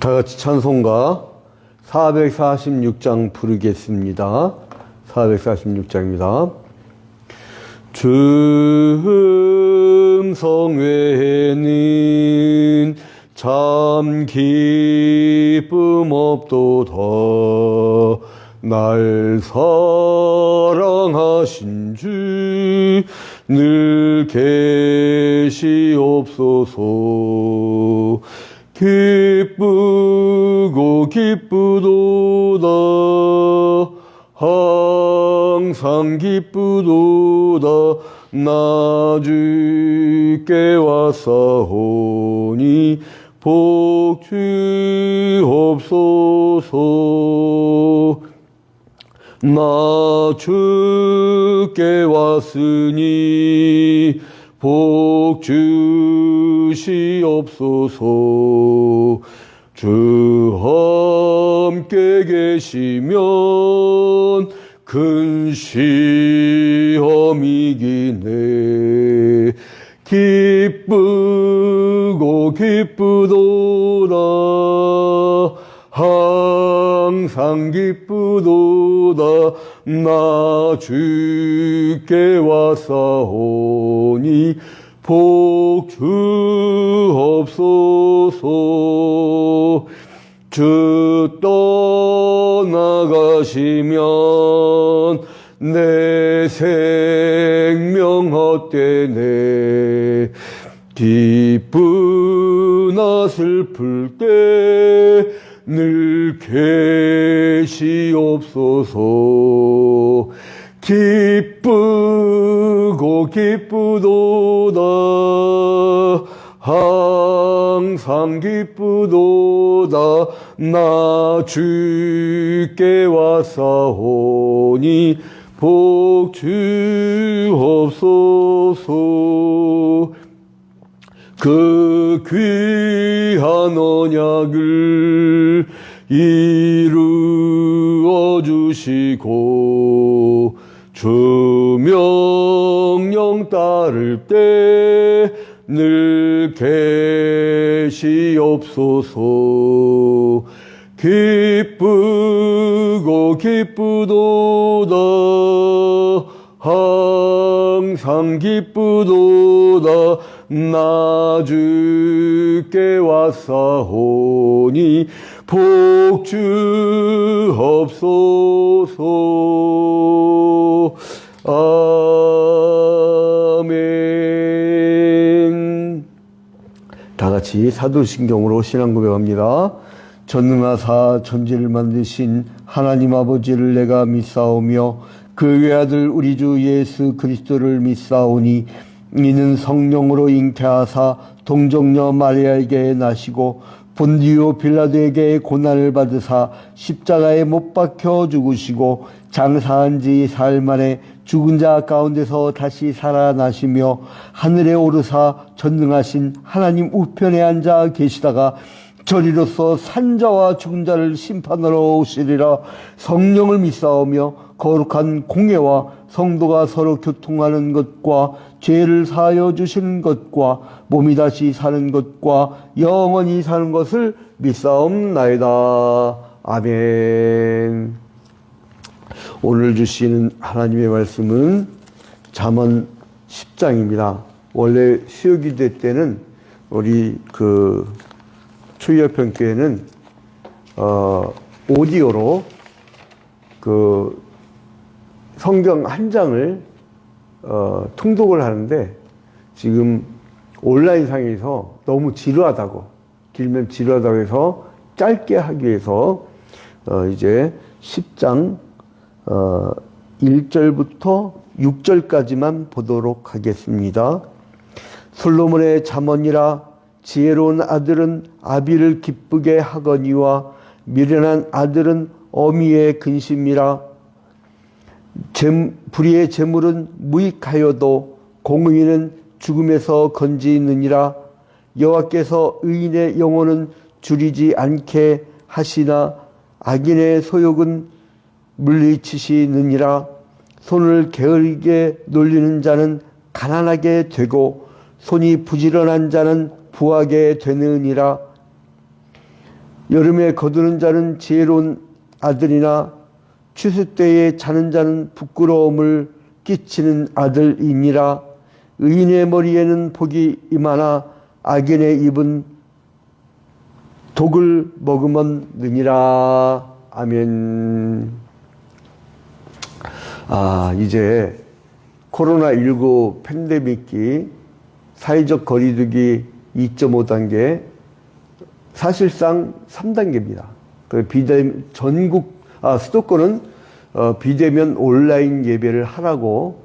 다 같이 찬송가 446장 부르겠습니다. 446장입니다. 주 음성 외에는 참 기쁨 없도다. 날 사랑하신 주 늘 계시옵소서. 기쁘고 기쁘도다. 항상 기쁘도다. 나 주께 왔사오니 복 주옵소서. 나 주께 왔으니 복 주시옵소서. 주 함께 계시면 큰 시험이기네. 기쁘고 기쁘도다. 항상 기쁘도다. 나 주께 왔사오니 복 주옵소서. 주 떠나가시면 내 생명 헛되네. 기쁘나 슬플 때 늘 계시옵소서. 기쁘고 기쁘도다. 항상 기쁘도다. 나 주께 왔사오니 복 주옵소서. 그 귀한 언약을 이루어 주시고 주 명령 따를 때 늘 계시옵소서. 기쁘고 기쁘도다. 항상 기쁘도다. 나 주께 왔사오니 복 주옵소서. 아멘. 다 같이 사도신경으로 신앙 고백합니다. 전능하사 천지를 만드신 하나님 아버지를 내가 믿사오며 그 외아들 우리 주 예수 그리스도를 믿사오니 이는 성령으로 잉태하사 동정녀 마리아에게 나시고 본디오 빌라도에게 고난을 받으사 십자가에 못 박혀 죽으시고 장사한 지 사흘 만에 죽은 자 가운데서 다시 살아나시며 하늘에 오르사 전능하신 하나님 우편에 앉아 계시다가 저리로서 산자와 죽은 자를 심판하러 오시리라. 성령을 믿사오며 거룩한 공예와 성도가 서로 교통하는 것과 죄를 사하여 주시는 것과 몸이 다시 사는 것과 영원히 사는 것을 믿사옵나이다. 아멘. 오늘 주시는 하나님의 말씀은 잠언 10장입니다. 원래 수요기도 때는 우리 초이여편교회는 오디오로 성경 한 장을 통독을 하는데 지금 온라인상에서 너무 지루하다고, 길면 지루하다고 해서 짧게 하기 위해서 이제 10장 1절부터 6절까지만 보도록 하겠습니다. 솔로몬의 잠언이라. 지혜로운 아들은 아비를 기쁘게 하거니와 미련한 아들은 어미의 근심이라. 불의의 재물은 무익하여도 공의는 죽음에서 건지느니라. 여호와께서 의인의 영혼은 줄이지 않게 하시나 악인의 소욕은 물리치시느니라. 손을 게으르게 놀리는 자는 가난하게 되고 손이 부지런한 자는 부하게 되느니라. 여름에 거두는 자는 지혜로운 아들이나 추수 때에 자는 자는 부끄러움을 끼치는 아들이니라. 의인의 머리에는 복이 임하나 악인의 입은 독을 머금은 느니라. 아멘. 이제 코로나19 팬데믹이 사회적 거리두기 2.5단계, 사실상 3단계입니다. 수도권은 비대면 온라인 예배를 하라고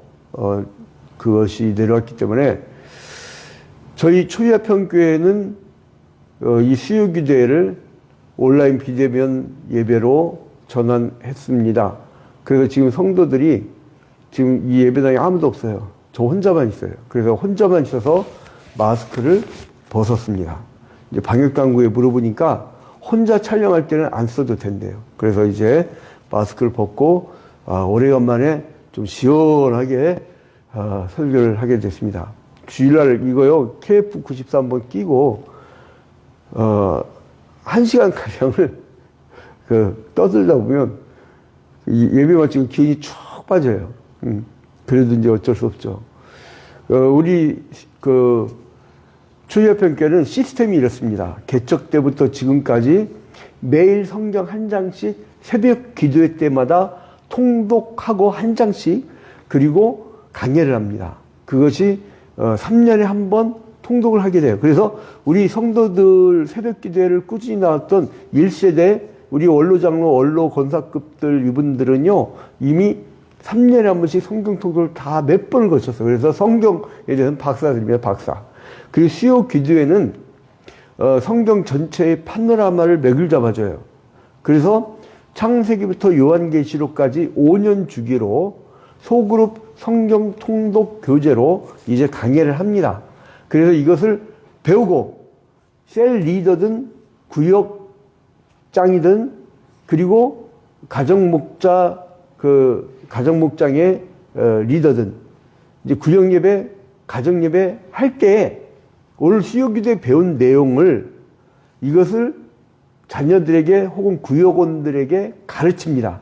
그것이 내려왔기 때문에 저희 초이아평교회는 이 수요기도회를 온라인 비대면 예배로 전환했습니다. 그래서 지금 성도들이 지금 이 예배당에 아무도 없어요. 저 혼자만 있어요. 그래서 혼자만 있어서 마스크를 벗었습니다. 이제 방역당국에 물어보니까 혼자 촬영할 때는 안 써도 된대요. 그래서 이제 마스크를 벗고 오래간만에 좀 시원하게 설교를 하게 됐습니다. 주일날 이거요 KF94 한번 끼고 1시간가량을 떠들다 보면 예배 마치고 기운이 쭉 빠져요. 그래도 이제 어쩔 수 없죠. 우리 초이아평교회는 시스템이 이렇습니다. 개척 때부터 지금까지 매일 성경 한 장씩 새벽 기도회 때마다 통독하고 한 장씩 그리고 강해를 합니다. 그것이 3년에 한 번 통독을 하게 돼요. 그래서 우리 성도들 새벽 기도회를 꾸준히 나왔던 1세대 우리 원로장로, 원로 권사급들 이분들은요 이미 3년에 한 번씩 성경 통독을 다 몇 번을 거쳤어요. 그래서 성경에 대해서는 박사들입니다. 박사. 그리고 수요 기도회는 성경 전체의 파노라마를 맥을 잡아줘요. 그래서 창세기부터 요한계시록까지 5년 주기로 소그룹 성경 통독 교재로 이제 강해를 합니다. 그래서 이것을 배우고 셀 리더든 구역장이든 그리고 가정목장의 리더든 이제 구역예배, 가정예배 할 때 오늘 수요기도에 배운 내용을 이것을 자녀들에게 혹은 구역원들에게 가르칩니다.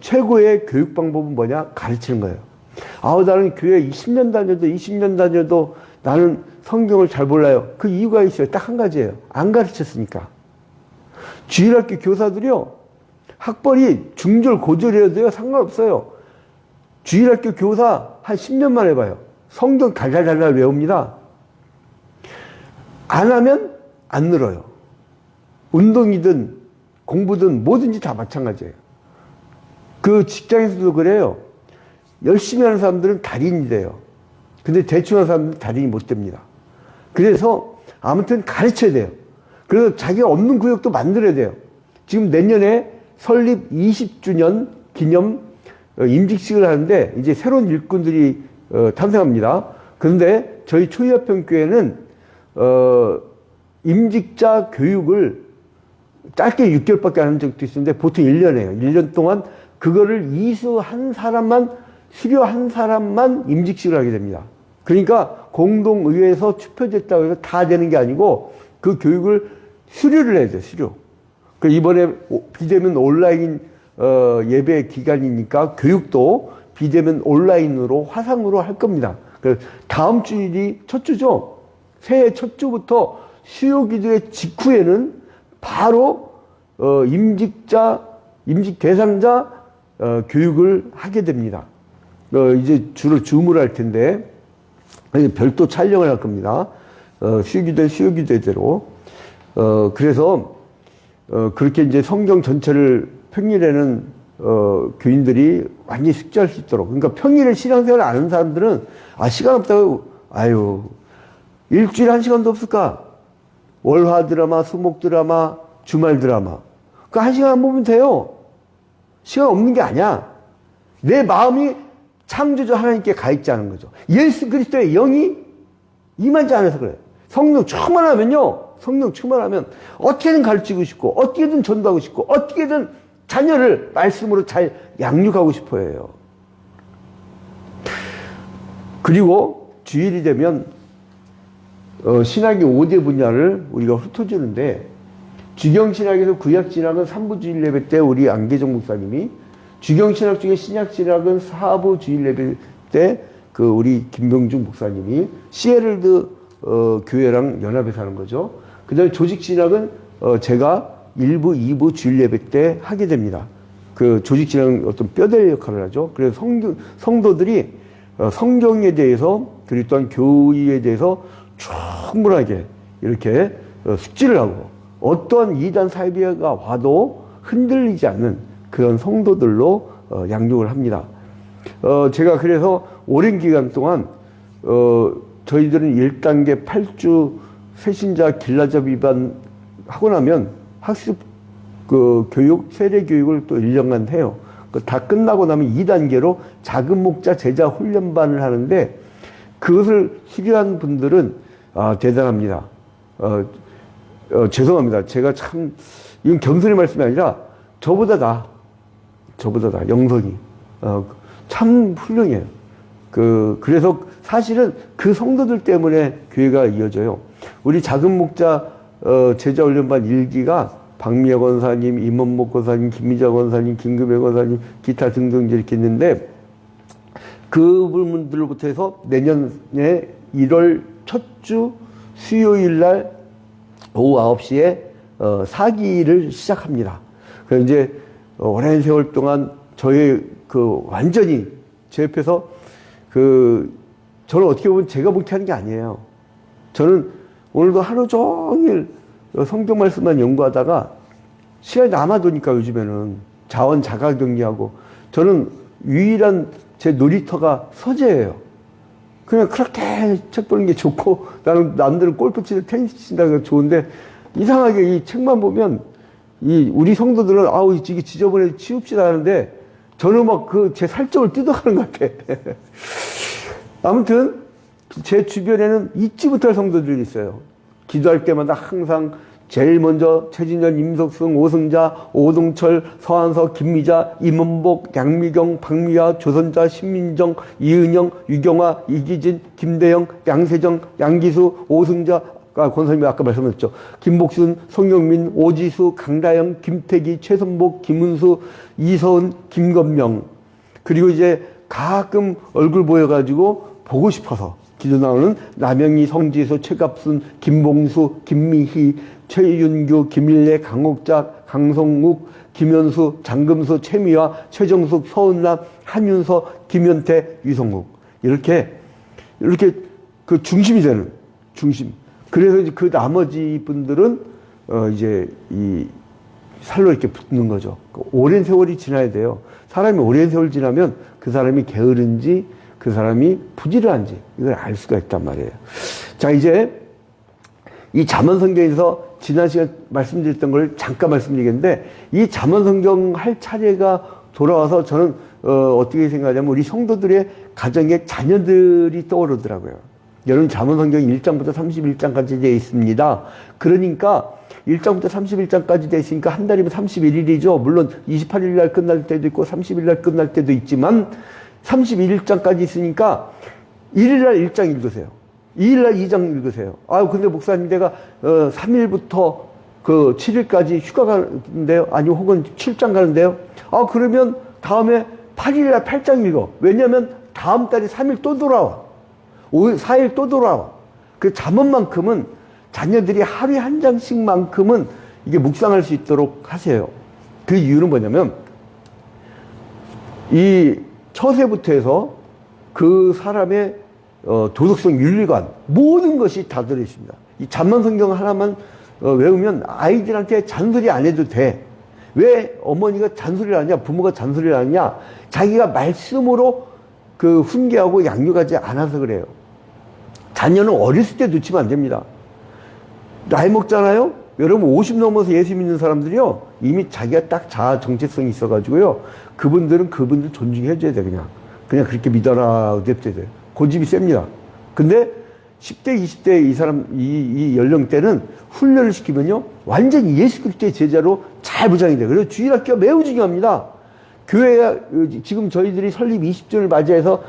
최고의 교육 방법은 뭐냐? 가르치는 거예요. 나는 교회 10년 다녀도 20년 다녀도 나는 성경을 잘 몰라요. 그 이유가 있어요. 딱 한 가지예요. 안 가르쳤으니까. 주일학교 교사들이요. 학벌이 중졸 고졸이어도요 상관없어요. 주일학교 교사 한 10년만 해봐요. 성경 달달달달 외웁니다. 안 하면 안 늘어요. 운동이든 공부든 뭐든지 다 마찬가지예요. 그 직장에서도 그래요. 열심히 하는 사람들은 달인이 돼요. 근데 대충 하는 사람들은 달인이 못 됩니다. 그래서 아무튼 가르쳐야 돼요. 그래서 자기가 없는 구역도 만들어야 돼요. 지금 내년에 설립 20주년 기념 임직식을 하는데 이제 새로운 일꾼들이 탄생합니다. 그런데 저희 초이아평교회는 임직자 교육을 짧게 6개월밖에 안 한 적도 있었는데 보통 1년이에요. 1년 동안 그거를 이수한 사람만, 수료한 사람만 임직식을 하게 됩니다. 그러니까 공동의회에서 투표됐다고 해서 다 되는 게 아니고 그 교육을 수료를 해야 돼요. 수료. 그 이번에 비대면 온라인 예배 기간이니까 교육도 비대면 온라인으로 화상으로 할 겁니다. 그 다음 주일이 첫 주죠. 새해 첫 주부터 수요기도회 직후에는 바로 임직 대상자 교육을 하게 됩니다. 이제 주로 줌을 할 텐데 별도 촬영을 할 겁니다. 수요기도회대로. 그래서 그렇게 이제 성경 전체를 평일에는 교인들이 완전히 숙지할 수 있도록. 그러니까 평일에 신앙생활을 안 하는 사람들은 시간 없다고 일주일에 한 시간도 없을까? 월화 드라마, 수목 드라마, 주말 드라마. 그 한 시간 안 보면 돼요. 시간 없는 게 아니야. 내 마음이 창조주 하나님께 가 있지 않은 거죠. 예수 그리스도의 영이 임하지 않아서 그래요. 성령 충만하면요. 성령 충만하면 어떻게든 가르치고 싶고 어떻게든 전도하고 싶고 어떻게든 자녀를 말씀으로 잘 양육하고 싶어 해요. 그리고 주일이 되면 신학의 5대 분야를 우리가 훑어주는데 주경신학에서 구약신학은 3부 주일 예배 때 우리 안계정 목사님이, 주경신학 중에 신약신학은 4부 주일 예배 때 그 우리 김병중 목사님이 시에럴드 교회랑 연합해서 하는 거죠. 그 다음에 조직신학은 제가 1부, 2부 주일 예배 때 하게 됩니다. 그 조직신학은 어떤 뼈대 역할을 하죠. 그래서 성도들이 성경에 대해서, 그리고 또한 교의에 대해서 충분하게 이렇게 숙지를 하고, 어떠한 이단 사이비가 와도 흔들리지 않는 그런 성도들로 양육을 합니다. 제가 그래서 오랜 기간 동안 저희들은 1단계 8주 새신자 길라잡 위반 하고 나면 학습 교육, 세례 교육을 또 1년간 해요. 다 끝나고 나면 2단계로 작은 목자 제자 훈련반을 하는데, 그것을 수료한 분들은 대단합니다. 죄송합니다. 제가 참, 이건 겸손의 말씀이 아니라 저보다 나, 영성이. 참 훌륭해요. 그래서 사실은 그 성도들 때문에 교회가 이어져요. 우리 작은 목자, 제자 훈련반 1기가 박미혁 권사님, 임원목 권사님, 김미자 권사님, 김금혜 권사님, 기타 등등 이렇게 있는데, 그분들로부터 해서 내년에 1월 첫 주 수요일 날 오후 9시에 4기를 시작합니다. 그래서 이제 오랜 세월 동안 저의 완전히 제 옆에서 저는 어떻게 보면 제가 목회하는 게 아니에요. 저는 오늘도 하루 종일 성경 말씀만 연구하다가 시간이 남아도니까 요즘에는 자원 자가 격리하고, 저는 유일한 제 놀이터가 서재예요. 그냥 그렇게 책 보는 게 좋고, 나는 남들은 골프 치든 테니스 친다고 좋은데, 이상하게 이 책만 보면 우리 성도들은 이게 지저분해 치웁시다 하는데, 저는 막 제 살점을 뜯어가는 것 같아. 아무튼 제 주변에는 잊지 못할 성도들이 있어요. 기도할 때마다 항상 제일 먼저 최진현, 임석승, 오승자, 오동철, 서한석, 김미자, 임원복, 양미경, 박미화, 조선자, 신민정, 이은영, 유경화, 이기진, 김대영, 양세정, 양기수, 오승자, 권사님이 아까 말씀하셨죠. 김복순, 송영민, 오지수, 강다영, 김태기, 최선복, 김은수, 이서은, 김건명. 그리고 이제 가끔 얼굴 보여가지고 보고 싶어서 기도 나오는 남영희, 성지수, 최갑순, 김봉수, 김미희, 최윤규, 김일래, 강옥작, 강성욱, 김현수, 장금수, 최미화, 최정숙, 서은남, 한윤서, 김현태, 유성욱. 이렇게 그 중심이 되는, 중심. 그래서 이제 그 나머지 분들은 이제 이 살로 이렇게 붙는 거죠. 오랜 세월이 지나야 돼요. 사람이 오랜 세월 지나면 그 사람이 게으른지 그 사람이 부지런한지 이걸 알 수가 있단 말이에요. 자, 이제 이 잠언성경에서 지난 시간 말씀드렸던 걸 잠깐 말씀드리겠는데, 이 잠언성경 할 차례가 돌아와서 저는 어떻게 생각하냐면 우리 성도들의 가정에 자녀들이 떠오르더라고요. 여러분, 잠언성경 1장부터 31장까지 되어 있습니다. 그러니까 1장부터 31장까지 되어 있으니까 한 달이면 31일이죠. 물론 28일 날 끝날 때도 있고 30일 날 끝날 때도 있지만 31장까지 있으니까 1일 날 1장 읽으세요. 2일 날 2장 읽으세요. 근데 목사님 내가 3일부터 그 7일까지 휴가 가는데요. 아니 혹은 7장 가는데요. 그러면 다음에 8일 날 8장 읽어. 왜냐면 다음 달에 3일 또 돌아와. 4일 또 돌아와. 그 잠언만큼은 자녀들이 하루에 한 장씩만큼은 이게 묵상할 수 있도록 하세요. 그 이유는 뭐냐면 이 처세부터 해서 그 사람의 도덕성, 윤리관 모든 것이 다 들어있습니다. 이 잠언성경 하나만 외우면 아이들한테 잔소리 안 해도 돼. 왜 어머니가 잔소리를 하냐, 부모가 잔소리를 하냐, 자기가 말씀으로 그 훈계하고 양육하지 않아서 그래요. 자녀는 어렸을 때 놓치면 안 됩니다. 나이 먹잖아요? 여러분 50 넘어서 예수 믿는 사람들이요, 이미 자기가 딱 자아 정체성이 있어가지고요, 그분들 존중해줘야 돼. 그냥 그렇게 믿어라 냅둬야 돼. 고집이 셉니다. 근데 10대 20대 이 연령대는 훈련을 시키면요 완전히 예수 그리스도의 제자로 잘 부장이 돼요. 그래서 주일학교가 매우 중요합니다. 교회가 지금 저희들이 설립 20주년을 맞이해서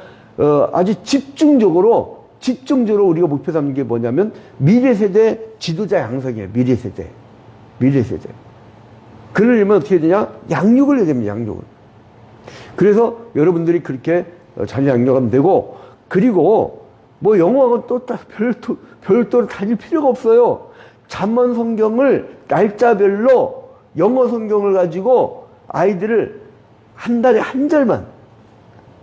아주 집중적으로 우리가 목표 삼는 게 뭐냐면 미래세대 지도자 양성이에요. 미래세대. 미래 세대. 그러려면 어떻게 되냐? 양육을 해야 됩니다. 양육을. 그래서 여러분들이 그렇게 자녀 양육하면 되고, 그리고 뭐 영어하고 또 별도로 다닐 필요가 없어요. 잠언 성경을 날짜별로 영어 성경을 가지고 아이들을 한 달에 한 절만,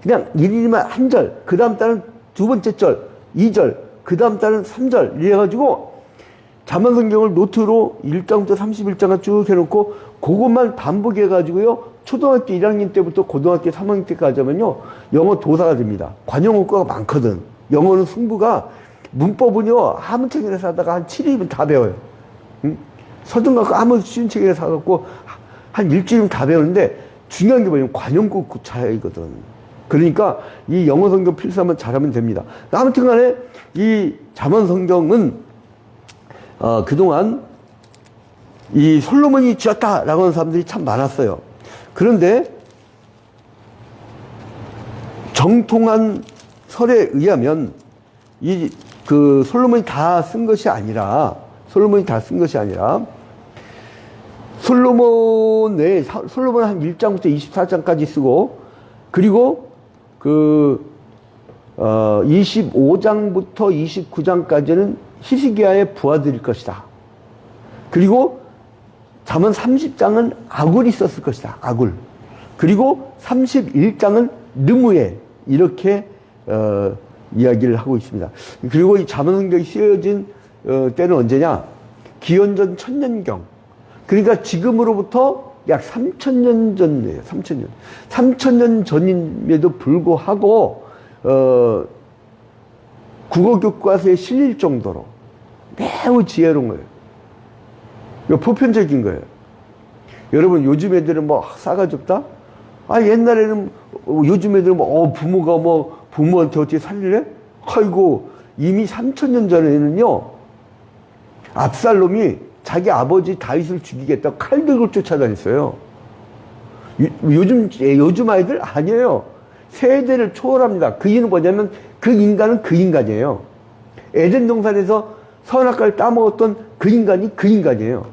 그냥 일일이만 한 절, 그 다음 달은 두 번째 절, 2절, 그 다음 달은 3절 이래가지고 잠언 성경을 노트로 1장부터 31장을 쭉 해놓고 그것만 반복해가지고요, 초등학교 1학년 때부터 고등학교 3학년 때까지 하면요, 영어 도사가 됩니다. 관용어과가 많거든. 영어는 승부가, 문법은요, 아무 책이나 사다가 한 7일이면 다 배워요. 응? 서점 가고 아무 쉬운 책이나 사갖고 한 일주일이면 다 배우는데, 중요한 게 뭐냐면 관용구 차이거든. 그러니까 이 영어 성경 필사만 잘하면 됩니다. 아무튼 간에 이 잠언 성경은 그동안 이 솔로몬이 지었다라고 하는 사람들이 참 많았어요. 그런데 정통한 설에 의하면 이 그 솔로몬이 다 쓴 것이 아니라, 솔로몬은 한 1장부터 24장까지 쓰고, 그리고 25장부터 29장까지는 히스기야의 부하들일 것이다. 그리고 잠언 30장은 아굴이 썼을 것이다. 아굴. 그리고 31장은 르무엘. 이렇게 이야기를 하고 있습니다. 그리고 이 잠언 성경이 쓰여진 때는 언제냐? 기원전 1000년경. 그러니까 지금으로부터 약 3000년 전이에요. 3000년. 3000년 전임에도 불구하고 국어 교과서에 실릴 정도로 매우 지혜로운 거예요. 이거 보편적인 거예요. 여러분, 요즘 애들은 뭐 싸가지 없다? 옛날에는 요즘 애들은 부모가 부모한테 어떻게 살리래? 아이고, 이미 3000년 전에는요, 압살롬이 자기 아버지 다윗을 죽이겠다고 칼 들고 쫓아다녔어요. 요즘 아이들 아니에요. 세대를 초월합니다. 그 이유는 뭐냐면 그 인간은 그 인간이에요. 에덴 동산에서 선악과를 따먹었던 그 인간이 그 인간이에요.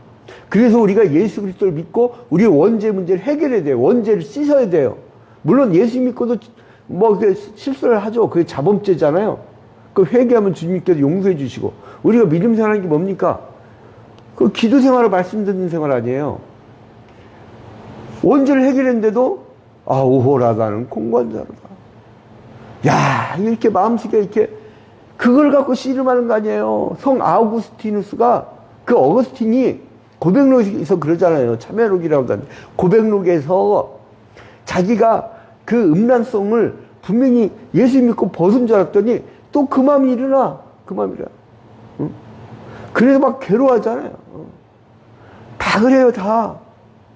그래서 우리가 예수 그리스도를 믿고 우리의 원죄 문제를 해결해야 돼요. 원죄를 씻어야 돼요. 물론 예수 믿고도 실수를 하죠. 그게 자범죄잖아요. 그 회개하면 주님께서 용서해 주시고, 우리가 믿음 생활하는 게 뭡니까? 그 기도 생활을 말씀 듣는 생활 아니에요. 원죄를 해결했는데도 오호라 나는 공관자로다. 야, 이렇게 마음속에 이렇게 그걸 갖고 씨름하는 거 아니에요. 성 아우구스티누스가, 그 어거스틴이 고백록에서 그러잖아요. 참회록이라고 하는데, 고백록에서 자기가 그 음란성을 분명히 예수 믿고 벗은 줄 알았더니 또 그 마음이 일어나. 응? 그래서 막 괴로워하잖아요. 다 그래요, 다.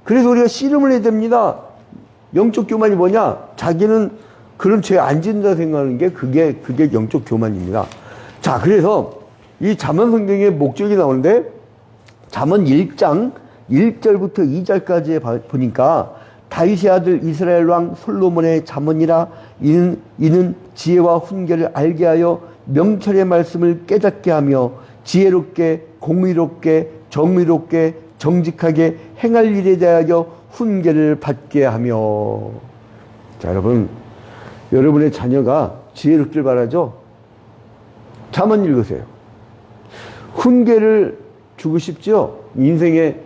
그래서 우리가 씨름을 해야 됩니다. 영적 교만이 뭐냐? 자기는 그런 죄 안 짓는다 생각하는 게 그게 영적 교만입니다. 자, 그래서 이 잠언 성경의 목적이 나오는데, 잠언 1장 1절부터 2절까지 보니까 다윗의 아들 이스라엘 왕 솔로몬의 잠언이라, 이는 지혜와 훈계를 알게 하여 명철의 말씀을 깨닫게 하며 지혜롭게 공의롭게 정의롭게 정직하게 행할 일에 대하여 훈계를 받게 하며. 자, 여러분의 자녀가 지혜롭길 바라죠? 잠언 읽으세요. 훈계를 주고 싶죠? 인생의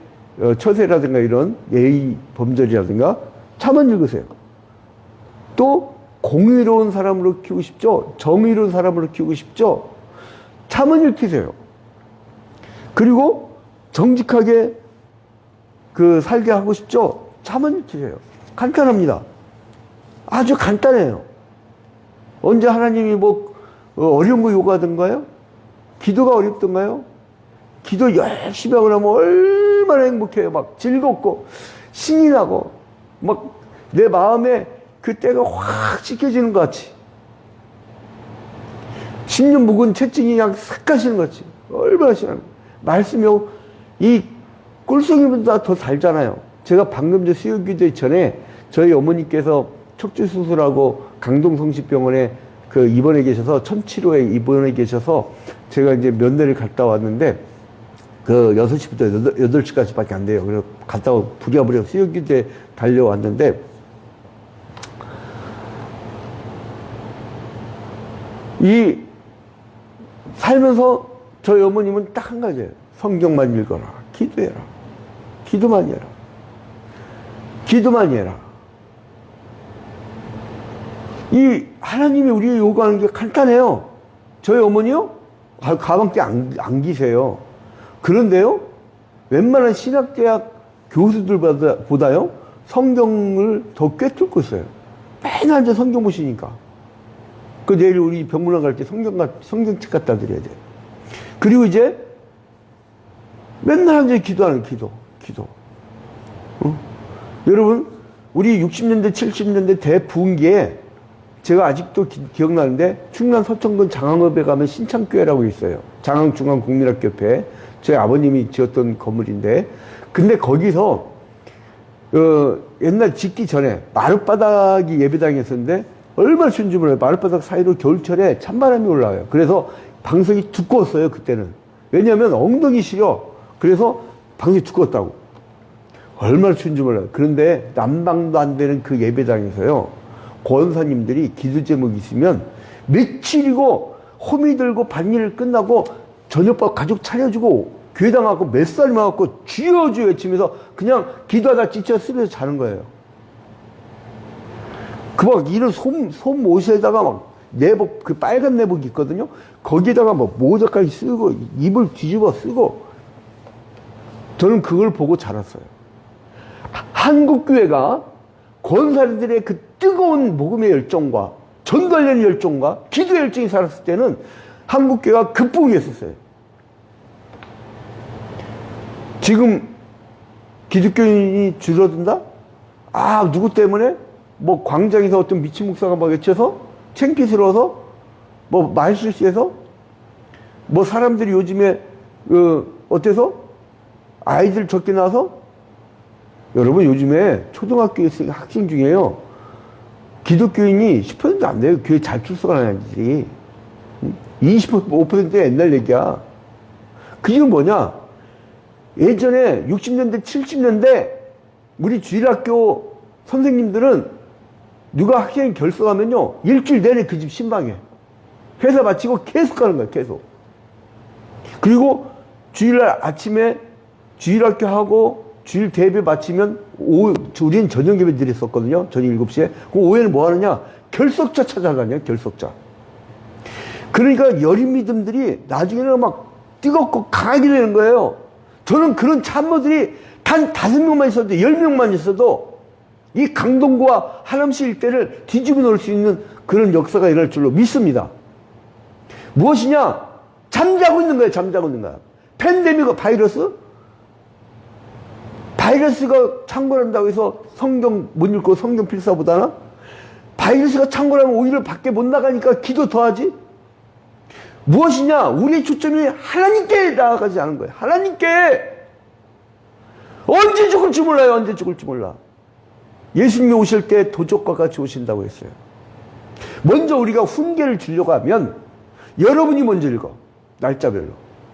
처세라든가 이런 예의 범절이라든가 잠언 읽으세요. 또 공의로운 사람으로 키우고 싶죠? 정의로운 사람으로 키우고 싶죠? 잠언 읽히세요. 그리고 정직하게 살게 하고 싶죠? 잠언 읽히세요. 간단합니다. 아주 간단해요. 언제 하나님이 어려운 거 요구하던가요? 기도가 어렵던가요? 기도 열심히 하고 나면 얼마나 행복해요. 막 즐겁고 신이 나고 막 내 마음에 그 때가 확 찢겨지는 것 같이, 10년 묵은 채찍이 그냥 싹 가시는 것 같이 얼마나 신나요. 말씀이 이 꿀송이보다 더 달잖아요. 제가 방금 전 수요기도 전에 저희 어머니께서 척추 수술하고 강동 성심병원에 입원해 계셔서, 천치료에 입원해 계셔서 제가 이제 면회를 갔다 왔는데, 그 6시부터 8시까지밖에 안 돼요. 그래서 갔다가 부랴부랴 수요기도에 달려왔는데, 이 살면서 저희 어머님은 딱 한 가지예요. 성경만 읽어라. 기도해라. 기도만 해라. 기도만 해라. 이 하나님이 우리에게 요구하는 게 간단해요. 저희 어머니요? 가방대 안 기세요. 그런데요, 웬만한 신학대학 교수들보다요, 성경을 더 꿰뚫고 있어요. 맨날 이제 성경 보시니까. 그 내일 우리 병문안 갈 때 성경책 갖다 드려야 돼. 그리고 이제 맨날 이제 기도하는 기도. 여러분, 우리 60년대, 70년대 대부흥기에 제가 아직도 기억나는데, 충남 서천군 장항읍에 가면 신창교회라고 있어요. 장항중앙국민학교협회. 저희 아버님이 지었던 건물인데, 근데 거기서 옛날 짓기 전에 마룻바닥이 예배당이었었는데, 얼마나 추운지 몰라요. 마룻바닥 사이로 겨울철에 찬바람이 올라와요. 그래서 방석이 두꺼웠어요, 그때는. 왜냐하면 엉덩이 시려. 그래서 방석이 두꺼웠다고. 얼마나 추운지 몰라요. 그런데 난방도 안 되는 그 예배당에서요, 권사님들이 기도 제목이 있으면 며칠이고 호미 들고 반일 끝나고 저녁밥 가족 차려주고 교회당 가고 몇 맞고 주여 주여 외치면서 그냥 기도하다 지쳐 쓰면서 자는 거예요. 그 막 이런 솜 옷에다가 막 내복, 그 빨간 내복이 있거든요. 거기다가 막 모자까지 쓰고 입을 뒤집어 쓰고, 저는 그걸 보고 자랐어요. 한국교회가 권사들의 그 뜨거운 복음의 열정과 전도하려는 열정과 기도의 열정이 살았을 때는 한국교회가 극복했었어요. 지금 기독교인이 줄어든다? 아, 누구 때문에? 뭐 광장에서 어떤 미친 목사가 막 외쳐서 창피스러워서 뭐 말실수해서 뭐 사람들이 요즘에 어때서 아이들 적게 나와서. 여러분, 요즘에 초등학교 학생 중에요, 기독교인이 10% 안 돼요. 교회 잘 출석하는 애들이. 25%가 옛날 얘기야. 그 이유는 뭐냐? 예전에 60년대, 70년대 우리 주일학교 선생님들은 누가 학생 결석하면요, 일주일 내내 그 집 신방해. 회사 마치고 계속 가는 거야, 계속. 그리고 주일날 아침에 주일학교 하고 주일 대배 마치면 우리는 저녁 예배 드렸었거든요. 저녁 7시에. 그 오후에는 뭐 하느냐? 결석자 찾아가냐, 결석자. 그러니까 여린 믿음들이 나중에는 막 뜨겁고 강하게 되는 거예요. 저는 그런 참모들이 단 5명만 있어도, 10명만 있어도 이 강동구와 하남시 일대를 뒤집어 놓을 수 있는 그런 역사가 일어날 줄로 믿습니다. 무엇이냐? 잠자고 있는 거예요. 잠자고 있는 거야. 팬데믹, 바이러스가 창궐한다고 해서 성경 못 읽고 성경 필사보다는 바이러스가 창궐하면 오히려 밖에 못 나가니까 기도 더 하지? 무엇이냐? 우리의 초점이 하나님께 나아가지 않은 거예요. 하나님께! 언제 죽을지 몰라요. 언제 죽을지 몰라. 예수님이 오실 때 도적과 같이 오신다고 했어요. 먼저 우리가 훈계를 주려고 하면 여러분이 먼저 읽어. 날짜별로.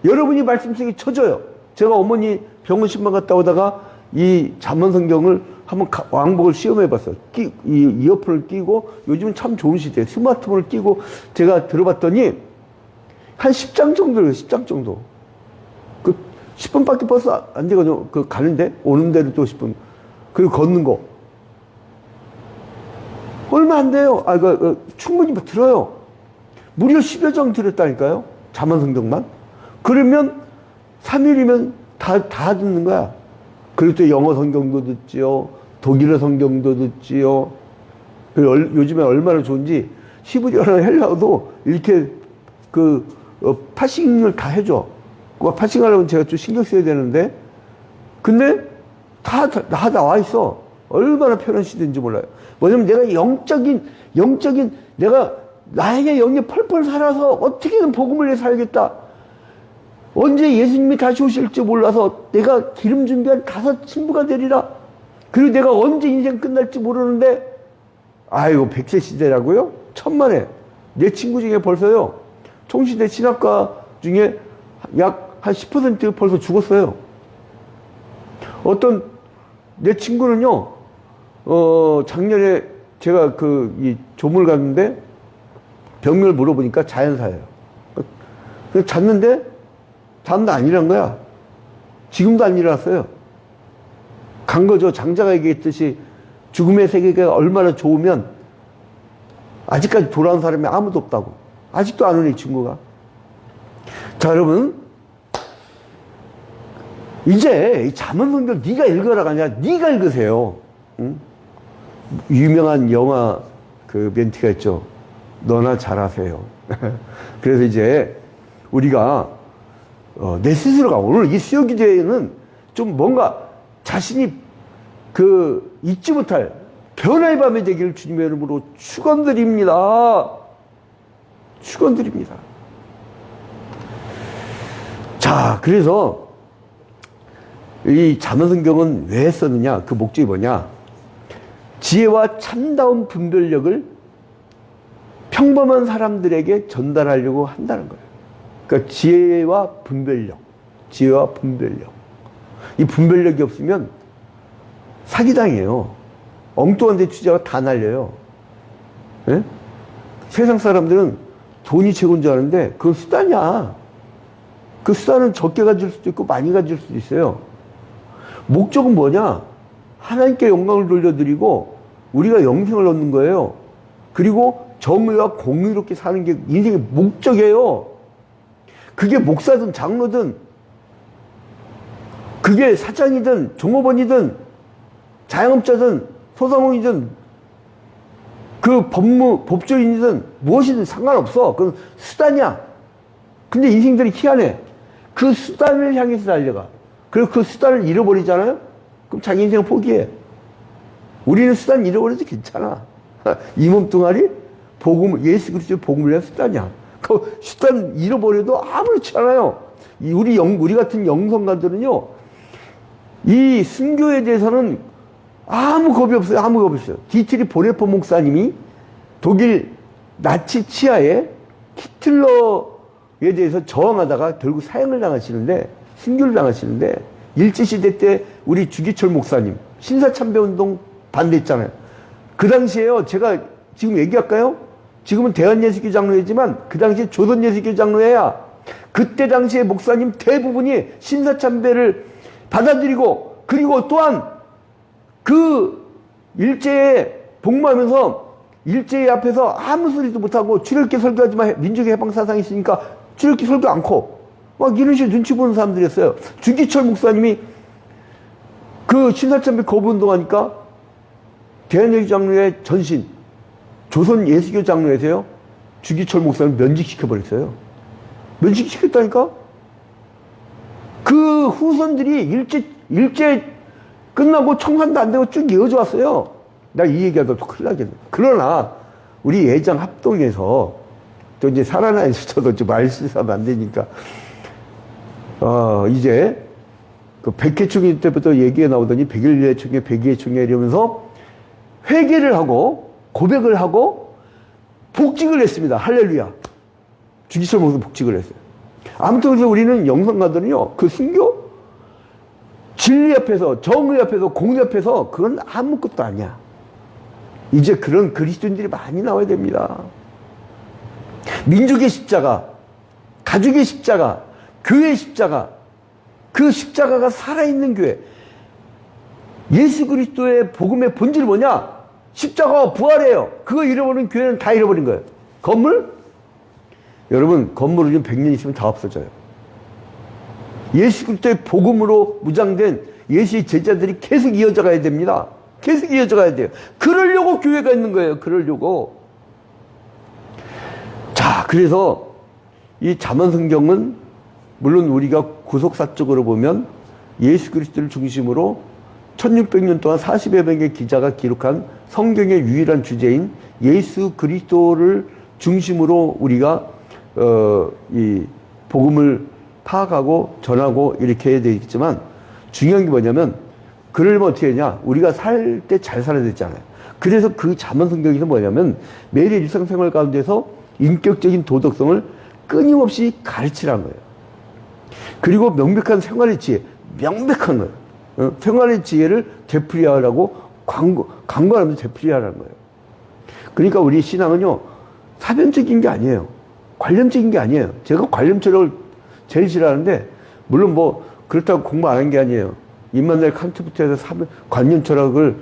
여러분이 말씀 속에 쳐줘요. 제가 어머니 병원 신방 갔다 오다가 이 잠언성경을 한번 왕복을 시험해 봤어요. 이 이어폰을 끼고, 요즘은 참 좋은 시대에 스마트폰을 끼고 제가 들어봤더니 한 10장 정도예요. 10장 정도. 그 10분밖에 버스 안 되거든요. 그 가는데, 오는 데로 또 10분. 그리고 걷는 거. 얼마 안 돼요. 충분히 들어요. 무려 10여 장 들었다니까요. 잠언성경만. 그러면 3일이면 다 듣는 거야. 그리고 또 영어 성경도 듣지요. 독일어 성경도 듣지요. 요즘에 얼마나 좋은지 히브리어나 헬라어도 이렇게 파싱을 다 해줘. 파싱하려면 제가 좀 신경 써야 되는데, 근데 다 나와 있어. 얼마나 편한 시대인지 몰라요. 뭐냐면 내가 영적인 내가 나에게 영에 펄펄 살아서 어떻게든 복음을 내 살겠다. 언제 예수님이 다시 오실지 몰라서 내가 기름 준비한 5 신부가 되리라. 그리고 내가 언제 인생 끝날지 모르는데, 아이고 100세 시대라고요? 천만에. 내 친구 중에 벌써요, 총시대 신학과 중에 약 한 10% 벌써 죽었어요. 어떤 내 친구는요, 작년에 제가 이 조문을 갔는데 병명을 물어보니까 자연사예요. 그래서 잤는데 잠도 안 일어난 거야. 지금도 안 일어났어요. 간 거죠. 장자가 얘기했듯이 죽음의 세계가 얼마나 좋으면 아직까지 돌아온 사람이 아무도 없다고. 아직도 안 오네, 이 친구가. 자, 여러분. 이제 이 잠언성경 네가 읽어라가 아니라 네가 읽으세요. 응? 유명한 영화 멘트가 있죠. 너나 잘하세요. 그래서 이제 우리가 내 스스로가 오늘 이 수요 기도에는 좀 뭔가 자신이 잊지 못할 변화의 밤이 되기를 주님의 이름으로 축원드립니다. 축원드립니다. 자, 그래서 이 잠언성경은 왜 썼느냐? 그 목적이 뭐냐? 지혜와 참다운 분별력을 평범한 사람들에게 전달하려고 한다는 거예요. 그러니까 지혜와 분별력. 이 분별력이 없으면 사기당해요. 엉뚱한 데 투자가 다 날려요. 예? 세상 사람들은 돈이 최고인 줄 아는데 그건 수단이야. 그 수단은 적게 가질 수도 있고 많이 가질 수도 있어요. 목적은 뭐냐? 하나님께 영광을 돌려드리고 우리가 영생을 얻는 거예요. 그리고 정의와 공의롭게 사는 게 인생의 목적이에요. 그게 목사든 장로든 그게 사장이든 종업원이든 자영업자든 소상공인이든 법조인이든 무엇이든 상관없어. 그건 수단이야. 근데 인생들이 희한해. 그 수단을 향해서 달려가. 그리고 그 수단을 잃어버리잖아요? 그럼 자기 인생을 포기해. 우리는 수단 잃어버려도 괜찮아. 이 몸뚱아리 예수 그리스도의 복음을 위한 수단이야. 그 수단 잃어버려도 아무렇지 않아요. 우리 같은 영성가들은요, 이 순교에 대해서는 아무 겁이 없어요. 아무 겁이 없어요. 디트리 보네퍼 목사님이 독일 나치 치하에 히틀러에 대해서 저항하다가 결국 사형을 당하시는데, 순교를 당하시는데, 일제시대 때 우리 주기철 목사님, 신사참배운동 반대했잖아요. 그 당시에요, 제가 지금 얘기할까요? 지금은 대한예수교 장로회지만 그 당시에 조선예수교 장로회야. 그때 당시에 목사님 대부분이 신사참배를 받아들이고, 그리고 또한 일제에 복무하면서 일제 앞에서 아무 소리도 못하고 출애굽기 설교하지 마. 민족의 해방 사상이 있으니까 출애굽기 설교 않고 막 이런 식으로 눈치 보는 사람들이었어요. 주기철 목사님이 신사참배 거부운동하니까 대한예수교 장로회 전신 조선 예수교 장로회에서요, 주기철 목사님 면직시켜버렸어요. 면직시켰다니까? 그 후손들이 일제 끝나고 청산도 안 되고 쭉 이어져 왔어요. 나 이 얘기하다 또 큰일 나겠네. 그러나, 우리 예장 합동에서, 또 이제 살아나는 수저도 좀 말실수하면 안 되니까, 이제, 백회총회 때부터 얘기가 나오더니, 백일예총회, 백의총회 이러면서 회개를 하고, 고백을 하고, 복직을 했습니다. 할렐루야. 주기철 목사 복직을 했어요. 아무튼 그래서 우리는 영성가들은요, 순교? 진리 앞에서, 정의 앞에서, 공의 앞에서, 그건 아무것도 아니야. 이제 그런 그리스도인들이 많이 나와야 됩니다. 민족의 십자가, 가족의 십자가, 교회의 십자가, 그 십자가가 살아있는 교회. 예수 그리스도의 복음의 본질이 뭐냐? 십자가가 부활해요. 그거 잃어버린 교회는 다 잃어버린 거예요. 건물? 여러분, 건물을 좀 100년 있으면 다 없어져요. 예수 그리스도의 복음으로 무장된 예수의 제자들이 계속 이어져 가야 됩니다. 계속 이어져 가야 돼요. 그러려고 교회가 있는 거예요. 그러려고. 자, 그래서 이 잠언성경은 물론 우리가 구속사적으로 보면 예수 그리스도를 중심으로 1600년 동안 40여 명의 기자가 기록한 성경의 유일한 주제인 예수 그리스도를 중심으로 우리가 이 복음을 파악하고 전하고 이렇게 해야 되겠지만, 중요한 게 뭐냐면, 그러려면 어떻게 하냐? 우리가 살 때 잘 살아야 되잖아요. 그래서 그 잠언성경에서 뭐냐면, 매일 일상생활 가운데서 인격적인 도덕성을 끊임없이 가르치라는 거예요. 그리고 명백한 생활의 지혜, 명백한 거예요. 생활의 지혜를 되풀이하라고 강구하면서 되풀이하라는 거예요. 그러니까 우리 신앙은요, 사변적인 게 아니에요. 관념적인 게 아니에요. 제가 관념 철학을 제일 싫어하는데, 물론 뭐, 그렇다고 공부 안 한 게 아니에요. 임마누엘 칸트부터 해서 관념 철학을,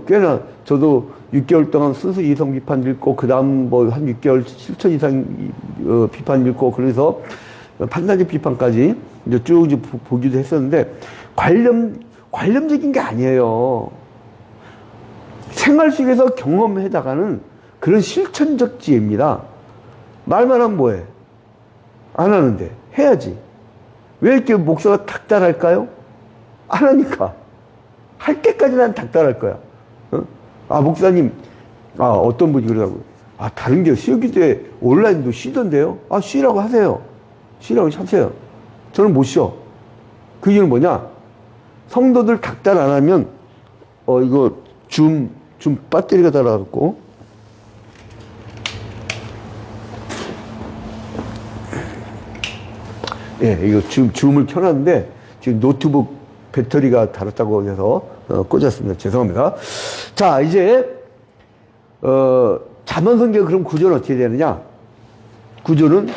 꽤나, 저도 6개월 동안 순수 이성 비판 읽고, 그 다음 뭐, 한 6개월 실천 이상, 비판 읽고, 그래서 판단적 비판까지 이제 쭉 보기도 했었는데, 관념적인 게 아니에요. 생활 속에서 경험해다가는 그런 실천적 지혜입니다. 말만 하면 뭐해? 안 하는데. 해야지. 왜 이렇게 목사가 닥달할까요? 안 하니까. 할 때까지 난 닥달할 거야. 아, 목사님. 아, 어떤 분이 그러더라고요. 아, 다른 게 수요기도에 온라인도 쉬던데요? 아, 쉬라고 하세요. 쉬라고 하세요. 저는 못 쉬어. 그 이유는 뭐냐? 성도들 닥달 안 하면, 이거 줌 배터리가 달아갖고. 예, 이거 줌을 켜놨는데, 지금 노트북 배터리가 달았다고 해서, 꽂았습니다. 죄송합니다. 자, 이제, 잠언성경 그럼 구조는 어떻게 되느냐? 구조는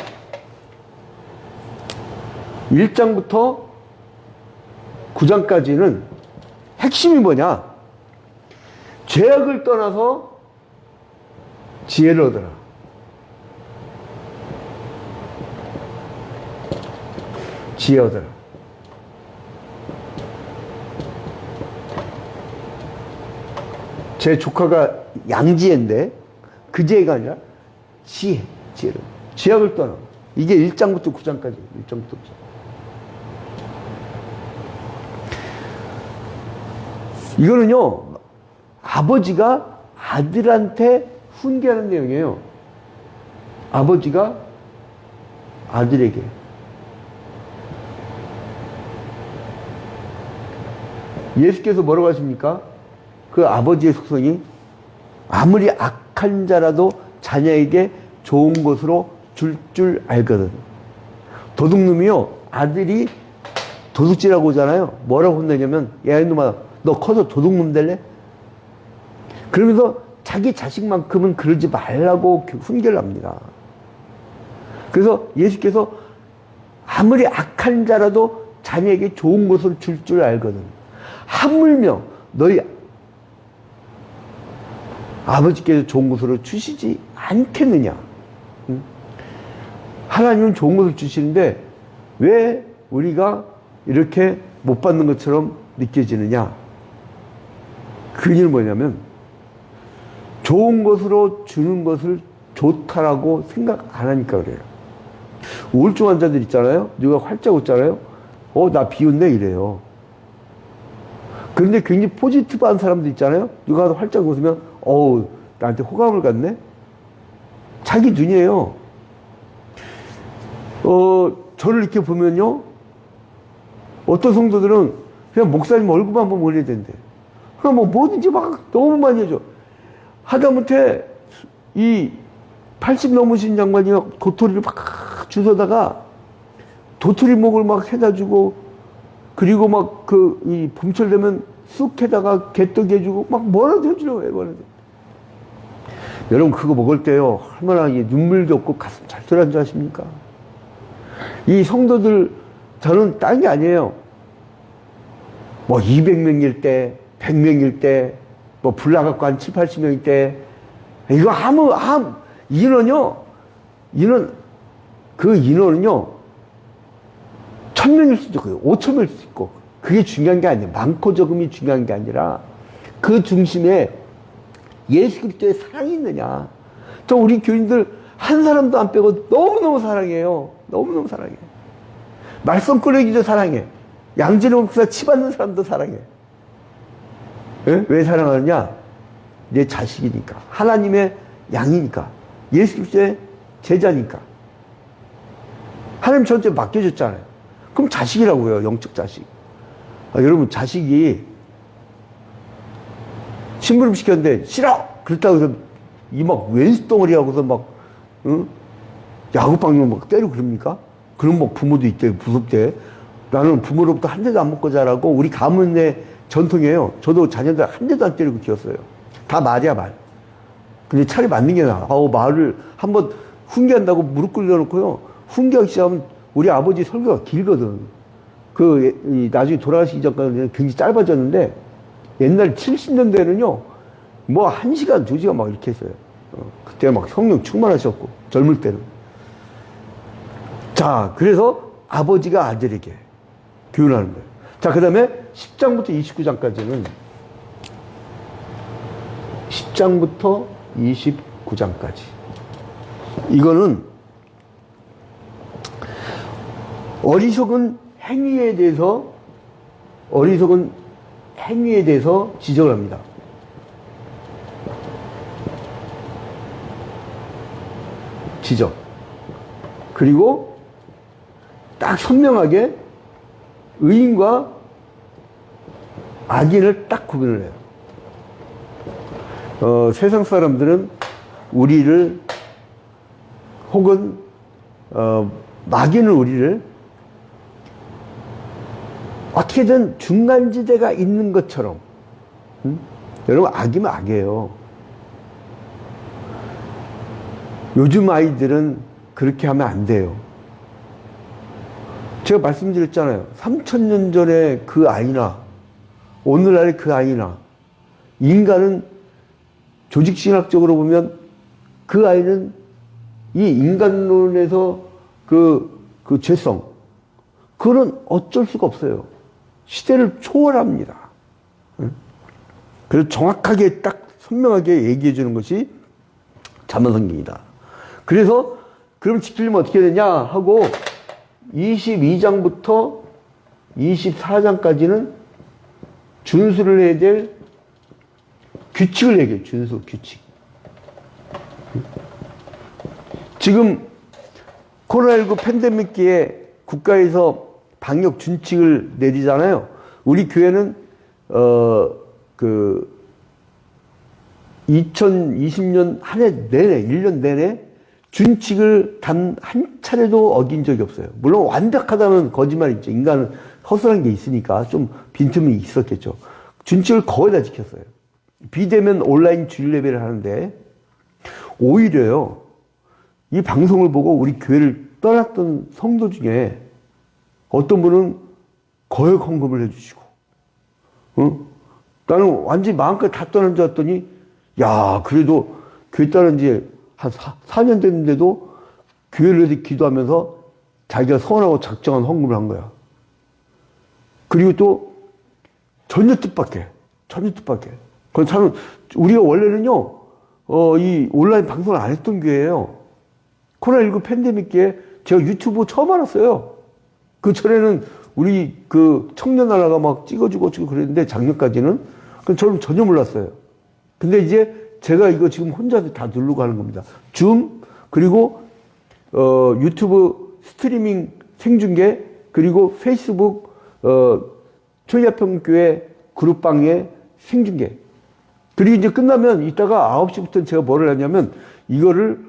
1장부터 9장까지는 핵심이 뭐냐? 죄악을 떠나서 지혜를 얻어라. 지혜 얻어라. 제 조카가 양지혜인데 그 지혜가 아니라 지혜를. 죄악을 떠나. 이게 1장부터 9장까지. 1장부터 9장. 이거는요, 아버지가 아들한테 훈계하는 내용이에요. 아버지가 아들에게. 예수께서 뭐라고 하십니까? 그 아버지의 속성이 아무리 악한 자라도 자녀에게 좋은 것으로 줄 알거든. 도둑놈이요, 아들이 도둑질하고 오잖아요. 뭐라고 혼내냐면, 야, 이놈아, 너 커서 도둑놈 될래? 그러면서 자기 자식만큼은 그러지 말라고 훈계를 합니다. 그래서 예수께서 아무리 악한 자라도 자녀에게 좋은 것을 줄 알거든. 하물며 너희 아버지께서 좋은 것으로 주시지 않겠느냐? 응? 하나님은 좋은 것을 주시는데 왜 우리가 이렇게 못 받는 것처럼 느껴지느냐? 그 이유는 뭐냐면 좋은 것으로 주는 것을 좋다라고 생각 안 하니까 그래요. 우울증 환자들 있잖아요. 누가 활짝 웃잖아요. 나 비웃네 이래요. 그런데 굉장히 포지티브한 사람들 있잖아요. 누가 활짝 웃으면 나한테 호감을 갖네. 자기 눈이에요. 저를 이렇게 보면요, 어떤 성도들은 그냥 목사님 얼굴만 보면 원해야 된대. 그럼 뭐든지 막 너무 많이 해줘. 하다못해 이 80 넘으신 양반이 도토리를 막 주워다가 도토리목을 막 해다 주고, 그리고 막 이 봄철 되면 쑥 해다가 개떡 해주고 막 뭐라도 해주려고 해. 뭐라도. 여러분 그거 먹을 때요, 얼마나 눈물겹고 가슴 절절한 줄 아십니까? 이 성도들, 저는 딴 게 아니에요. 뭐 200명일 때, 100명일 때, 뭐 불나갖고 한 7, 80명일 때, 이거 그 인원은요, 1000명일 수도 있고, 5000명일 수도 있고, 그게 중요한 게 아니에요. 많고 적음이 중요한 게 아니라, 그 중심에 예수 그리스도의 사랑이 있느냐. 저 우리 교인들 한 사람도 안 빼고 너무너무 사랑해요. 너무너무 사랑해. 말썽꾸러기도 사랑해. 양진호 목사 치받는 사람도 사랑해. 예? 왜 사랑하느냐? 내 자식이니까. 하나님의 양이니까. 예수 그리스도의 제자니까. 하나님 저한테 맡겨줬잖아요. 그럼 자식이라고요. 영적 자식. 여러분 자식이 심부름 시켰는데 싫어! 그렇다고 해서 이 막 왼수덩어리 하고서 막 야구방망이 막 때리고 그럽니까? 그런 막 부모도 있대. 무섭대. 나는 부모로부터 한 대도 안 먹고 자라고 우리 가문의 전통이에요. 저도 자녀들 한 대도 안 때리고 키웠어요. 다 말이야, 말. 근데 차라리 맞는 게 나아. 말을 한번 훈계한다고 무릎 꿇려놓고요. 훈계하기 시작하면 우리 아버지 설교가 길거든. 나중에 돌아가시기 전까지는 굉장히 짧아졌는데 옛날 70년대에는요, 뭐 1시간, 2시간 막 이렇게 했어요. 그때 막 성령 충만하셨고, 젊을 때는. 자, 그래서 아버지가 아들에게 교훈하는 거예요. 자, 그 다음에 10장부터 29장까지는 10장부터 29장까지. 이거는 어리석은 행위에 대해서 지적을 합니다. 지적. 그리고 딱 선명하게 의인과 악인을 딱 구분을 해요. 세상 사람들은 우리를 혹은 마귀는 우리를 어떻게든 중간지대가 있는 것처럼, 여러분, 악이면 악이에요. 요즘 아이들은 그렇게 하면 안 돼요. 제가 말씀드렸잖아요. 3000년 전에 그 아이나 오늘날의 그 아이나, 인간은 조직신학적으로 보면 그 아이는 이 인간론에서 그 죄성, 그거는 어쩔 수가 없어요. 시대를 초월합니다. 그래서 정확하게 딱 선명하게 얘기해 주는 것이 잠언성경이다. 그래서 그럼 지키려면 어떻게 되냐 하고 22장부터 24장까지는 준수를 해야 될 규칙을 얘기해요. 준수, 규칙. 지금 코로나19 팬데믹기에 국가에서 방역 준칙을 내리잖아요. 우리 교회는 2020년 한 해 내내, 1년 내내 준칙을 단 한 차례도 어긴 적이 없어요. 물론 완벽하다는 거짓말이죠. 인간은 허술한 게 있으니까 좀 빈틈이 있었겠죠. 준칙을 거의 다 지켰어요. 비대면 온라인 주일 예배를 하는데 오히려요, 이 방송을 보고 우리 교회를 떠났던 성도 중에 어떤 분은 거액 헌금을 해주시고, 나는 완전히 마음껏 다 떠난 줄 알았더니, 야, 그래도 교회 떠난 지 한 4년 됐는데도 교회를 위해서 기도하면서 자기가 서원하고 작정한 헌금을 한 거야. 그리고 또 전혀 뜻밖의. 그건 참, 우리가 원래는요, 이 온라인 방송을 안 했던 교회예요. 코로나19 팬데믹기에 제가 유튜브 처음 알았어요. 그 전에는 우리 청년 하나가 막 찍어주고 그랬는데, 작년까지는. 그건 저는 전혀 몰랐어요. 근데 이제 제가 이거 지금 혼자 다 누르고 하는 겁니다. 줌, 그리고, 유튜브 스트리밍 생중계, 그리고 페이스북, 초이아평교회 그룹방에 생중계. 그리고 이제 끝나면 이따가 9시부터 제가 뭐를 하냐면, 이거를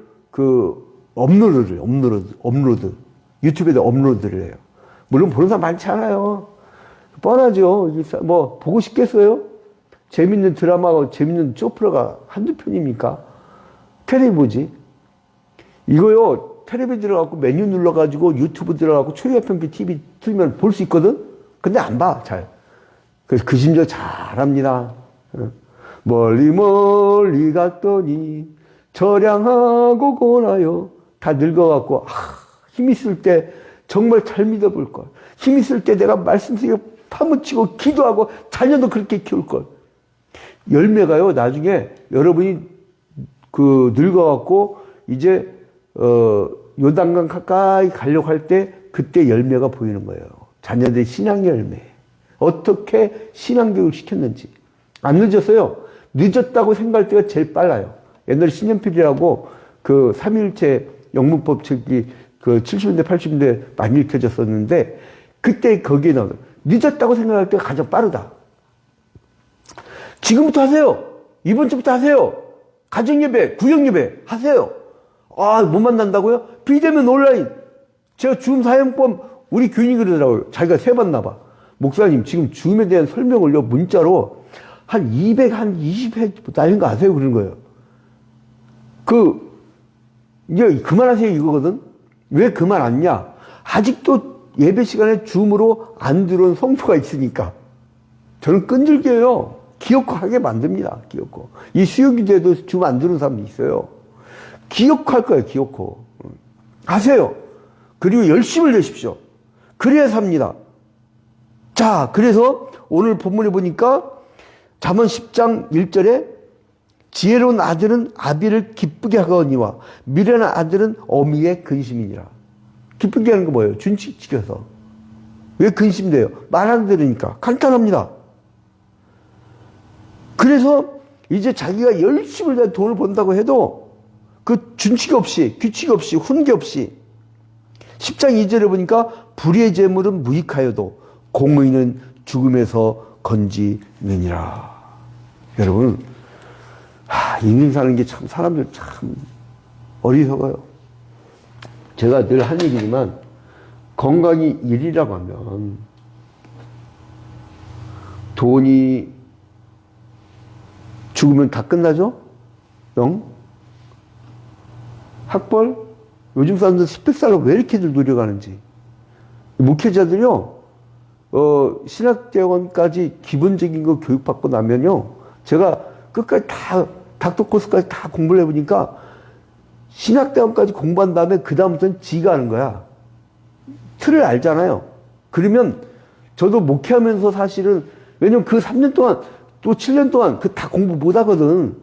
업로드. 유튜브에다 업로드를 해요. 물론 보는 사람 많지 않아요. 뻔하죠. 뭐, 보고 싶겠어요? 재밌는 드라마가, 재밌는 쇼프라가 한두 편입니까? 텔레비 보지. 이거요, 텔레비 들어가고 메뉴 눌러가지고 유튜브 들어가고 초이아평교 TV 틀면 볼 수 있거든? 근데 안 봐, 잘. 그래서 그 심지어 잘합니다. 멀리 갔더니 저량하고 고나요. 다 늙어갖고, 힘 있을 때 정말 잘 믿어볼 걸. 힘 있을 때 내가 말씀 속에 파묻히고 기도하고 자녀도 그렇게 키울 걸. 열매가요, 나중에 여러분이 늙어갖고 이제 요단강 가까이 가려고 할 때 그때 열매가 보이는 거예요. 자녀들의 신앙 열매. 어떻게 신앙교육을 시켰는지. 안 늦었어요. 늦었다고 생각할 때가 제일 빨라요. 옛날에 신연필이라고 삼일체 영문법 책이 70년대, 80년대 많이 읽혀졌었는데, 그때 거기에 나오는, 늦었다고 생각할 때가 가장 빠르다. 지금부터 하세요. 이번 주부터 하세요. 가정예배, 구역예배 하세요. 못 만난다고요? 비대면 온라인. 제가 줌 사용법 우리 교인이 그러더라고요. 자기가 세봤나 봐. 목사님, 지금 죽음에 대한 설명을요, 문자로 한 20회 날린 거 아세요? 그런 거예요. 이제 그만하세요, 이거거든? 왜 그만 안 냐? 아직도 예배 시간에 줌으로 안 들어온 성도가 있으니까. 저는 끈질겨요. 기억하게 만듭니다, 기억고. 이 수요기도에도 줌 안 들어온 사람도 있어요. 기억할 거예요, 기억고. 하세요. 그리고 열심을 내십시오. 그래야 삽니다. 자, 그래서 오늘 본문에 보니까 잠언 10장 1절에 지혜로운 아들은 아비를 기쁘게 하거니와 미련한 아들은 어미의 근심이니라. 기쁘게 하는 거 뭐예요? 준칙 지켜서. 왜 근심돼요? 말 안 들으니까. 간단합니다. 그래서 이제 자기가 열심히 돈을 번다고 해도 그 준칙 없이, 규칙 없이, 훈계 없이 10장 2절에 보니까 불의의 재물은 무익하여도 공의는 죽음에서 건지느니라. 여러분, 인생 사는 게 참, 사람들 참 어리석어요. 제가 늘 한 얘기지만, 건강이 1이라고 하면, 돈이 죽으면 다 끝나죠? 학벌? 요즘 사람들 스펙살로 왜 이렇게들 노력하는지. 목회자들요, 신학대학원까지 기본적인 거 교육받고 나면요, 제가 끝까지 닥터 코스까지 다 공부를 해보니까, 신학대학원까지 공부한 다음에 그다음부터는 지가 하는 거야. 틀을 알잖아요. 그러면 저도 목회하면서 사실은, 왜냐면 그 3년 동안, 또 7년 동안 그 다 공부 못 하거든.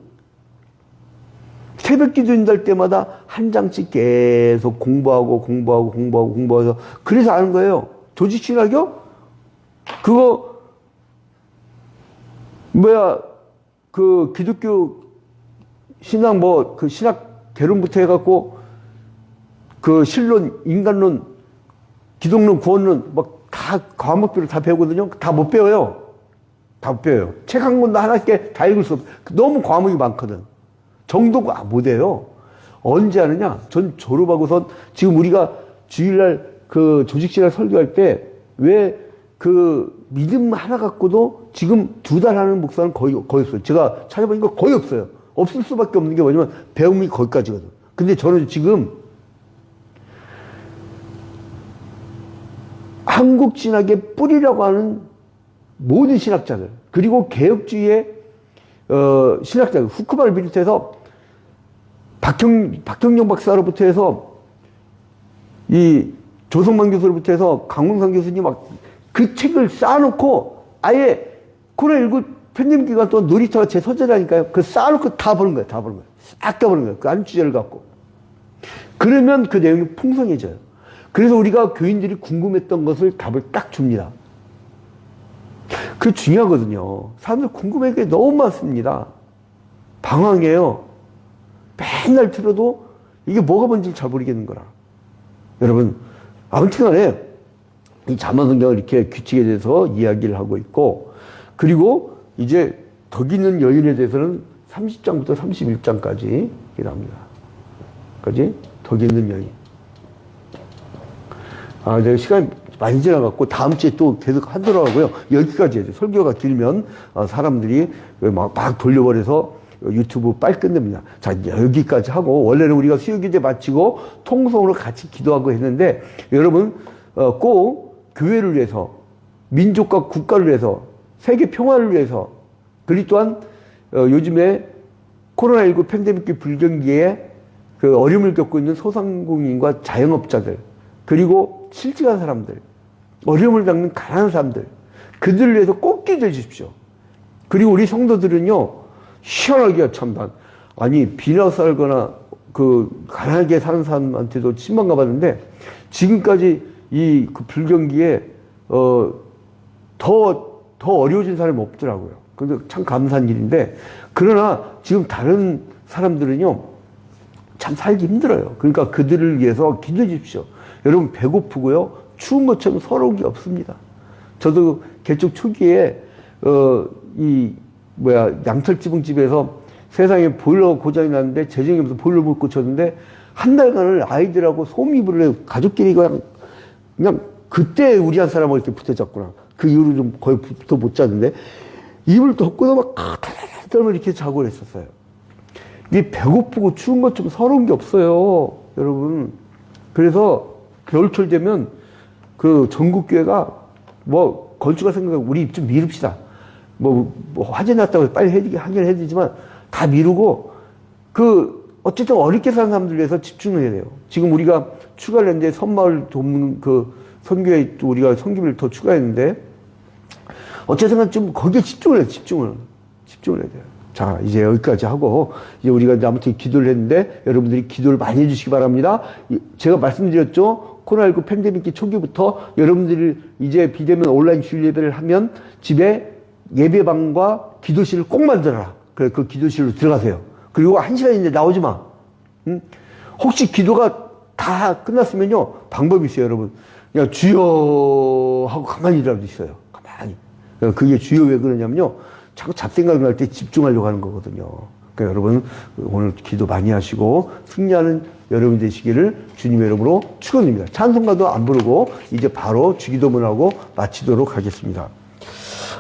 새벽 기도 인도할 때마다 한 장씩 계속 공부해서 그래서 아는 거예요. 조직신학이요? 그거 그 기독교 신학 그 신학 개론부터 해갖고 그 신론, 인간론, 기독론, 구원론 막 다 과목별로 다 배우거든요. 다 못 배워요. 다 못 배워요. 책 한 권도 하나밖에 다 읽을 수 없어. 너무 과목이 많거든. 정도가 못 해요. 언제 하느냐? 전 졸업하고선 지금 우리가 주일날 그 조직신학 설교할 때 왜 그 믿음 하나 갖고도 지금 2달 하는 목사는 거의 없어요. 제가 찾아보니까 거의 없어요. 없을 수밖에 없는 게 뭐냐면 배움이 거기까지거든. 근데 저는 지금 한국 신학의 뿌리라고 하는 모든 신학자들, 그리고 개혁주의의 신학자들, 후크바를 비롯해서 박형영 박사로부터 해서 이 조성만 교수로부터 해서 강홍상 교수님 막 그 책을 쌓아놓고 아예 코로나19 팬데믹 기간 동안 놀이터가 제 서재라니까요. 그 쌓아놓고 다 보는 거예요. 다 보는 거예요. 싹 다 보는 거예요. 그 안 주제를 갖고. 그러면 그 내용이 풍성해져요. 그래서 우리가 교인들이 궁금했던 것을 답을 딱 줍니다. 그게 중요하거든요. 사람들 궁금한 게 너무 많습니다. 방황해요. 맨날 들어도 이게 뭐가 뭔지 잘 모르겠는 거라. 여러분, 아무튼 간에 이 잠언 성경을 이렇게 규칙에 대해서 이야기를 하고 있고, 그리고 이제 덕 있는 여인에 대해서는 30장부터 31장까지 이렇게 나옵니다. 그지? 덕 있는 여인. 내가 시간이 많이 지나갔고, 다음 주에 또 계속 하더라고요. 여기까지 해야죠. 설교가 길면, 사람들이 막 돌려버려서 유튜브 빨리 끝냅니다. 자, 여기까지 하고, 원래는 우리가 수요기도 마치고, 통성으로 같이 기도하고 했는데, 여러분, 꼭 교회를 위해서, 민족과 국가를 위해서, 세계 평화를 위해서, 그리고 또한, 요즘에 코로나19 팬데믹 불경기에 그 어려움을 겪고 있는 소상공인과 자영업자들, 그리고 실직한 사람들, 어려움을 겪는 가난한 사람들, 그들을 위해서 꼭 기도해 주십시오. 그리고 우리 성도들은요, 희한하게 참단. 아니, 비나 살거나, 가난하게 사는 사람한테도 신방가 받는데, 지금까지 그 불경기에, 더 어려워진 사람이 없더라고요. 근데 참 감사한 일인데, 그러나 지금 다른 사람들은요, 참 살기 힘들어요. 그러니까 그들을 위해서 기도해 주십시오. 여러분, 배고프고요, 추운 것처럼 서러운 게 없습니다. 저도 개척 초기에, 양털지붕집에서 세상에 보일러 고장이 났는데, 재정이 없어서 보일러 못 고쳤는데, 한 달간을 아이들하고 솜이불을 가족끼리 그냥 그때 우리 한 사람하고 이렇게 붙어잤구나. 그 이후로 좀 거의 붙어 못 자는데, 입을 덮고도 막 떨면 이렇게 자고 그랬었어요. 이게 배고프고 추운 것 좀 서러운 게 없어요, 여러분. 그래서 겨울철 되면 그 전국교회가 뭐 건축가 생각하고 우리 좀 미룹시다. 뭐 화재 났다고 빨리 하긴 해야 되지만 다 미루고 어쨌든 어렵게 사는 사람들 위해서 집중을 해야 돼요. 지금 우리가 추가를 했는데 선마을 돕는 선교회 또 우리가 선교비를 더 추가했는데 어쨌든 좀 거기에 집중을 해야 돼요. 집중을 해야 돼요. 자, 이제 여기까지 하고 이제 우리가 아무튼 기도를 했는데 여러분들이 기도를 많이 해주시기 바랍니다. 제가 말씀드렸죠. 코로나19 팬데믹 초기부터 여러분들이 이제 비대면 온라인 주일 예배를 하면 집에 예배방과 기도실을 꼭 만들어라. 그래, 그 기도실로 들어가세요. 그리고 1시간인데 나오지 마. 응? 혹시 기도가 다 끝났으면요. 방법이 있어요, 여러분. 그냥 주여 하고 가만히 일어나도 있어요. 가만히. 그게 주여 왜 그러냐면요. 자꾸 잡생각을 할 때 집중하려고 하는 거거든요. 그러니까 여러분, 오늘 기도 많이 하시고 승리하는 여러분 되시기를 주님의 이름으로 축원드립니다. 찬송가도 안 부르고 이제 바로 주기도문하고 마치도록 하겠습니다.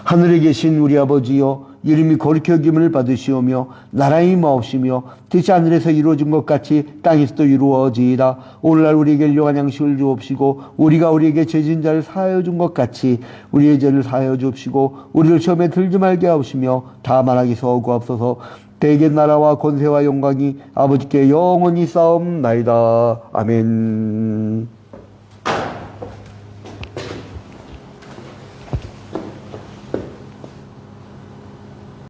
하늘에 계신 우리 아버지여, 이름이 거룩히 여김을 받으시오며 나라의 마옵시며 뜻이 하늘에서 이루어진 것 같이 땅에서도 이루어지이다. 오늘날 우리에게 일용할 양식을 주옵시고 우리가 우리에게 죄진 자를 사하여 준 것 같이 우리의 죄를 사하여 주옵시고 우리를 시험에 들지 말게 하옵시며 다만 악에서 구하옵소서. 대개 나라와 권세와 영광이 아버지께 영원히 싸움나이다. 아멘.